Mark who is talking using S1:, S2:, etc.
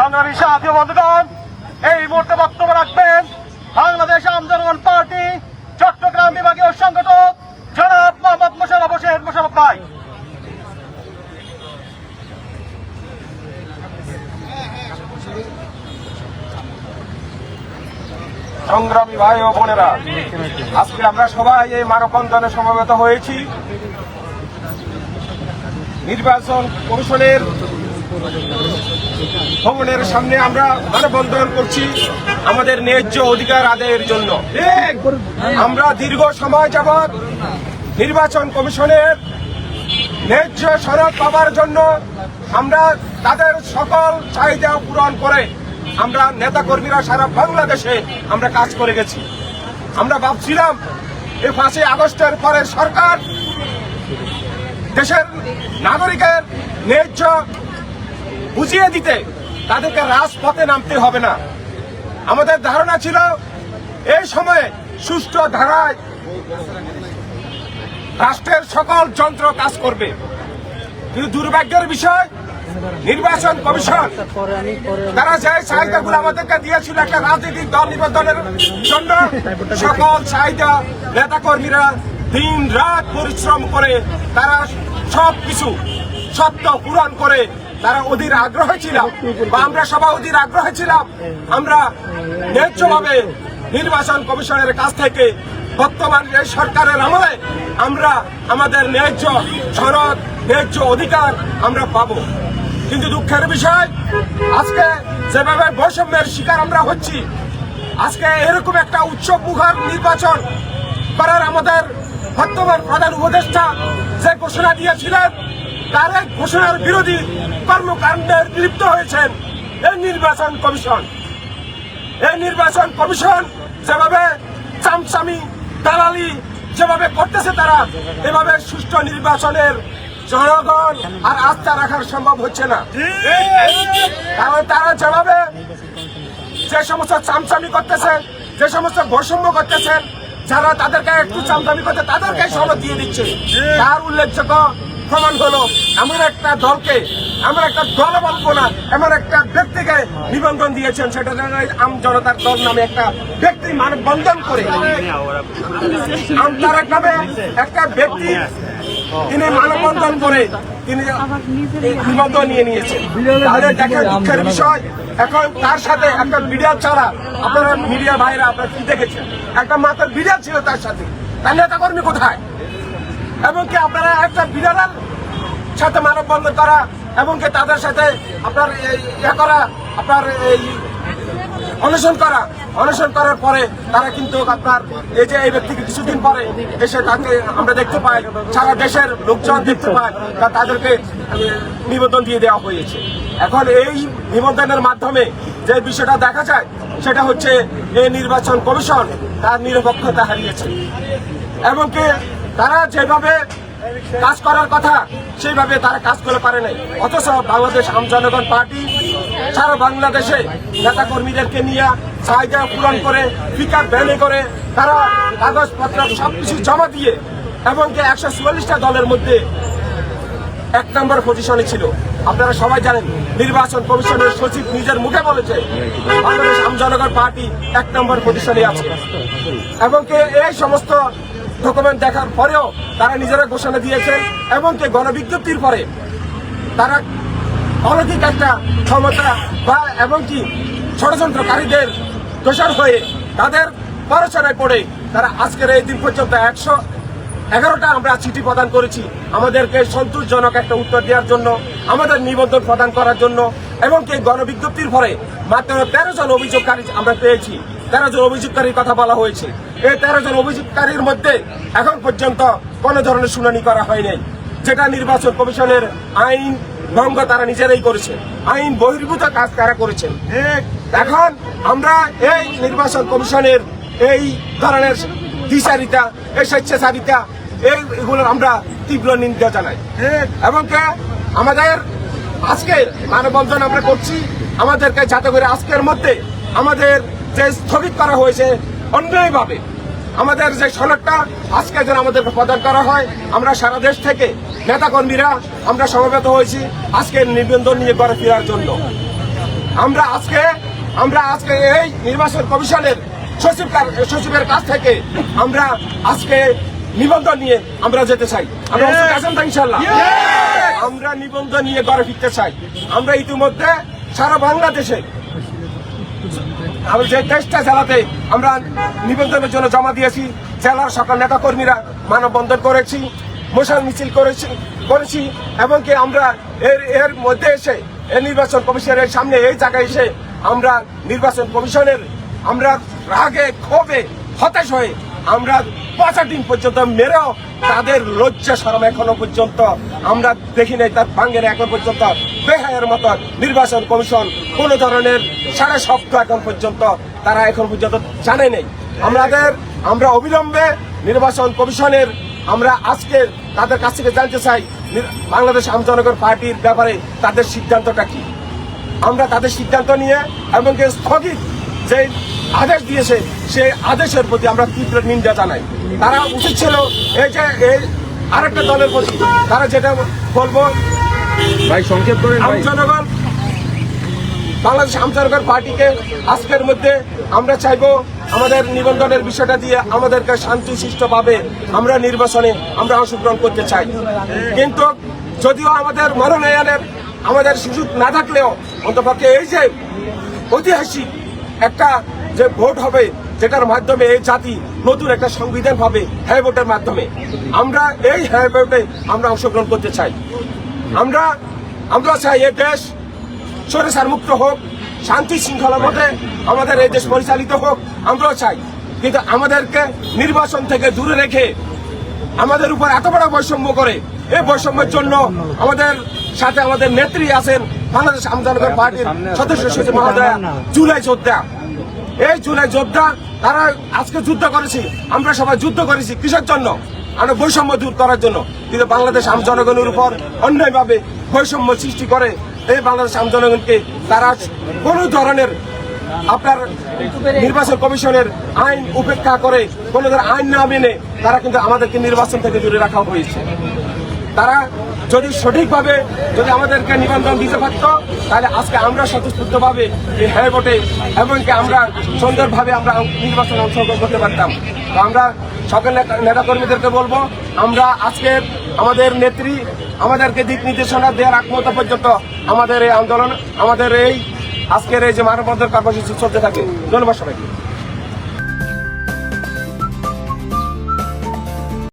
S1: সংগ্রামী সাথী বন্ধুগণ, এই মুহূর্তে বক্তব্য রাখবেন বাংলাদেশ আম-জনগণ পার্টি চট্টগ্রাম বিভাগীয় সংগঠক জনাব মোহাম্মদ মোশাররফ হোসেন মোশাররফ ভাই।
S2: সংগ্রামী ভাই ও বোনেরা, আজকে আমরা সবাই এই মানববন্ধনে সমবেত হয়েছি। নির্বাচন কমিশনের ভবনের সামনে আমরা মানববন্ধন করছি আমাদের ন্যায্য অধিকার আদায়ের জন্য। আমরা দীর্ঘ সময় যাবৎ নির্বাচন কমিশনের ন্যায্য সনদ পাওয়ার জন্য আমরা তাদের সকল চাহিদা পূরণ করে আমরা নেতাকর্মীরা সারা বাংলাদেশে আমরা কাজ করে গেছি। আমরা ভাবছিলাম এই 5ই আগস্টের পরে সরকার দেশের নাগরিকের ন্যায্য বুঝিয়ে দিতে তাদেরকে রাজপথে নামতে হবে না। আমাদের ধারণা ছিল এই সময়ে সুষ্ঠু ধারায় রাষ্ট্রের সকল যন্ত্র কাজ করবে, কিন্তু দুর্ভাগ্যের বিষয় নির্বাচন কমিশন তারা যে চাহিদাগুলো আমাদেরকে দিয়েছিল একটা রাজনৈতিক দল নিবন্ধনের জন্য, সকল চাহিদা নেতাকর্মীরা দিন রাত পরিশ্রম করে তারা সবকিছু সত্য পূরণ করে তারা অধীর আগ্রহ ছিলাম বা আমরা সবাই অধীর আগ্রহ ছিলাম আমরা ন্যায্যভাবে নির্বাচন কমিশনের কাছ থেকে বর্তমান এই সরকারের আমলে আমরা আমাদের ন্যায্য সনদ ন্যায্য অধিকার আমরা পাবো। কিন্তু দুঃখের বিষয় আজকে যেভাবে বৈষম্যের শিকার আমরা হচ্ছি, আজকে এরকম একটা উৎসব মুখর নির্বাচন করার আমাদের বর্তমান প্রধান উপদেষ্টা যে ঘোষণা দিয়েছিলেন তার এক ঘোষণার বিরোধী কর্মকাণ্ডের লিপ্ত হয়েছেন এই নির্বাচন কমিশন। এই নির্বাচন কমিশন যেভাবে চামচামি দালালি যেভাবে করতেছে তারা এভাবে সুষ্ঠু নির্বাচনের জনগণ আর আস্থা রাখার সম্ভব হচ্ছে না। কারণ তারা যেভাবে যে সমস্ত চামচামি করতেছেন, যে সমস্ত বৈষম্য করতেছেন, যারা তাদেরকে একটু চামচামি করতে তাদেরকে সনদ দিয়ে দিচ্ছে। তার উল্লেখযোগ্য প্রমাণ হলো এমন একটা দলকে, এমন একটা দল বলবো না, এমন একটা ব্যক্তিকে নিবন্ধন দিয়েছেন, সেটা আম জনতার দল নামে একটা ব্যক্তি মানববন্ধন করে আমতার নামে একটা ব্যক্তি তিনি মানববন্ধন করে তিনি নিবন্ধন নিয়ে নিয়েছেন। তাহলে দেখেন দুঃখের বিষয়, এখন তার সাথে একটা বিড়াল ছাড়া আপনারা মিডিয়া ভাইরা আপনারা কি দেখেছেন, একটা মাত্র বিড়াল ছিল তার সাথে, তার নেতাকর্মী কোথায়? এবং কি আপনারা একটা বিড়ালের সাথে মানববন্ধন করা এবং কি তাদের সাথে আপনার ইয়ে করা, আপনার এই অনশন করার পরে তারা কিন্তু আপনার এই যে এই ব্যক্তিকে কিছুদিন পরে এসে তাকে আমরা দেখতে পাই, সারা দেশের লোকজন দেখতে পায়, তাদেরকে নিবন্ধন দিয়ে দেওয়া হয়েছে। এখন এই নিবন্ধনের মাধ্যমে যে বিষয়টা দেখা যায় সেটা হচ্ছে এই নির্বাচন কমিশন তার নিরপেক্ষতা হারিয়েছে এবং কি তারা যেভাবে কাজ করার কথা সেইভাবে তারা কাজ করে পারে নাই। অথচ বাংলাদেশ আম-জনগণ পার্টি সারা বাংলাদেশে নেতাকর্মীদেরকে নিয়ে চাহিদা পূরণ করে পিকআপ ভ্যানে করে তারা কাগজপত্র সবকিছু জমা দিয়ে এবং কি 144টা দলের মধ্যে 1 নম্বর পজিশনে ছিল। আপনারা সবাই জানেন নির্বাচন কমিশনের সচিব নিজের মুখে বলেছে বাংলাদেশ আম-জনগণ পার্টি 1 নম্বর পজিশনে আছে এবং কি এই সমস্ত ডকুমেন্ট দেখার পরেও তারা নিজেরা ঘোষণা দিয়েছেন এবং কি গণবিজ্ঞপ্তির পরে তারা অলৌকিক একটা ক্ষমতা বা এবং কি ষড়যন্ত্রকারীদের দোষর হয়ে তাদের প্ররোচনায় পড়ে তারা আজকের এই দিন পর্যন্ত 111টা আমরা চিঠি প্রদান করেছি আমাদেরকে সন্তোষজনক একটা উত্তর দেওয়ার জন্য, আমাদের নিবন্ধন প্রদান করার জন্য এবং কি গণবিজ্ঞপ্তির পরে মাত্র 13 জন অভিযোগকারী আমরা পেয়েছি। 13 জন অভিযোগকারীর কথা বলা হয়েছে। এই 13 জন অভিযোগকারীর মধ্যে এখন পর্যন্ত কোন ধরনের শুনানি করা হয় নাই, যেটা নির্বাচন কমিশনের আইন ভঙ্গ তারা নিজেরাই করেছে, আইন বহির্ভূত কাজ তারা করেছেন। এখন আমরা এই নির্বাচন কমিশনের এই ধরনের দ্বিচারিতা, এই স্বেচ্ছাচারিতা এইগুলোর আমরা তীব্র নিন্দা জানাই এবং আমাদের আজকে মানববন্ধন আমরা করছি আমাদেরকে যাতে করে আজকের মধ্যে আমাদের যে স্থগিত করা হয়েছে অন্যায়ভাবে আমাদের যে সনদটা আজকে যেন আমাদেরকে প্রদান করা হয়। আমরা সারা দেশ থেকে নেতাকর্মীরা আমরা সমবেত হয়েছি আজকের নিবন্ধন নিয়ে ঘরে ফেরার জন্য। আমরা আজকে এই নির্বাচন কমিশনের সচিবের কাছ থেকে আমরা আজকে নিবন্ধন নিয়ে আমরা যেতে চাই। আমরা প্রস্তুত আছেন তো ইনশাআল্লাহ? আমরা নিবন্ধন নিয়ে ঘরে ফিরতে চাই। আমরা ইতিমধ্যে সারা বাংলাদেশে আমরা যে 23টা জেলাতে আমরা নিবন্ধনের জন্য জমা দিয়েছি। জেলার সকল নেতা কর্মীরা মানববন্ধন করেছি, মশাল মিছিল করেছি এবং কি আমরা এর মধ্যে এসে এই নির্বাচন কমিশনের সামনে এই জায়গায় এসে আমরা নির্বাচন কমিশনের আমরা রাগে ক্ষোভে হতাশ হয়ে আমরা 5 দিন পর্যন্ত মেরেও তাদের লজ্জা শরম এখনো পর্যন্ত আমরা দেখি নাই। তার ভাঙ্গের এখন পর্যন্ত বেহায়ের মতো নির্বাচন কমিশন কোন ধরনের সারা শব্দ এখন পর্যন্ত তারা এখন পর্যন্ত জানে নেই। আমরা অবিলম্বে নির্বাচন কমিশনের আমরা আজকে তাদের কাছ থেকে জানতে চাই বাংলাদেশ আম জনগণ পার্টির ব্যাপারে তাদের সিদ্ধান্তটা কি। আমরা তাদের সিদ্ধান্ত নিয়ে এবং স্থগিত যে আদেশ দিয়েছে সেই আদেশের প্রতি আমরা তীব্র নিন্দা জানাই। তারা উচিত ছিল এই আরেকটা দলের প্রতি তারা যেটা বলবো
S3: ভাই সংক্ষেপ করে
S2: জনগণ বাংলাদেশ আম জনগণ পার্টিকে আজকের মধ্যে আমরা চাইবো আমাদের নিবন্ধনের বিষয়টা দিয়ে আমাদেরকে শান্তিশিষ্টভাবে আমরা নির্বাচনে আমরা অংশগ্রহণ করতে চাই। কিন্তু যদিও আমাদের মনোনয়নের আমাদের সুযোগ না থাকলেও অন্তপক্ষে এই যে ঐতিহাসিক একটা যে ভোট হবে যেটার মাধ্যমে এই জাতি নতুন একটা সংবিধান পাবে হ্যাঁ ভোটের মাধ্যমে আমরা এই হ্যাঁ ভোটে আমরা অংশগ্রহণ করতে চাই। আমরা চাই এই দেশ স্বৈরাচার মুক্ত হোক, শান্তি শৃঙ্খলার মধ্যে আমাদের এই দেশ পরিচালিত হোক, আমরাও চাই। কিন্তু আমাদেরকে নির্বাচন থেকে দূরে রেখে আমাদের উপর এত বড় বৈষম্য করে এই বৈষম্যের জন্য আমাদের সাথে আমাদের নেত্রী আছেন বাংলাদেশ আম জনগণ পার্টির সদস্য সচিব মহোদয়া জুলাই যোদ্ধা। এই জুলাই যোদ্ধা তারা আজকে যুদ্ধ করেছি, আমরা সবাই যুদ্ধ করেছি কিসের জন্য? আমরা বৈষম্য দূর করার জন্য। কিন্তু বাংলাদেশ আম জনগণের উপর অন্যায়ভাবে বৈষম্য সৃষ্টি করে এই বাংলাদেশ আম জনগণকে তারা কোনো ধরনের আপনার নির্বাচন কমিশনের আইন উপেক্ষা করে কোনো ধরনের আইন না মেনে তারা কিন্তু আমাদেরকে নির্বাচন থেকে দূরে রাখা হয়েছে। তারা যদি সঠিকভাবে যদি আমাদেরকে নিবন্ধন দিতে পারত তাহলে আজকে আমরা স্বতঃস্ফূর্তভাবে এই হ্যাঁ ভোটে এবং আমরা সুন্দরভাবে আমরা নির্বাচনে অংশগ্রহণ করতে পারতাম। তো আমরা সকল নেতাকর্মীদেরকে বলবো আমরা আজকে আমাদের নেত্রী আমাদেরকে দিক নির্দেশনা দেওয়ার আগ মুহূর্ত পর্যন্ত আমাদের এই আন্দোলন আমাদের এই আজকের এই যে মানববন্ধন কর্মসূচি চলতে থাকে। ধন্যবাদ সবাইকে।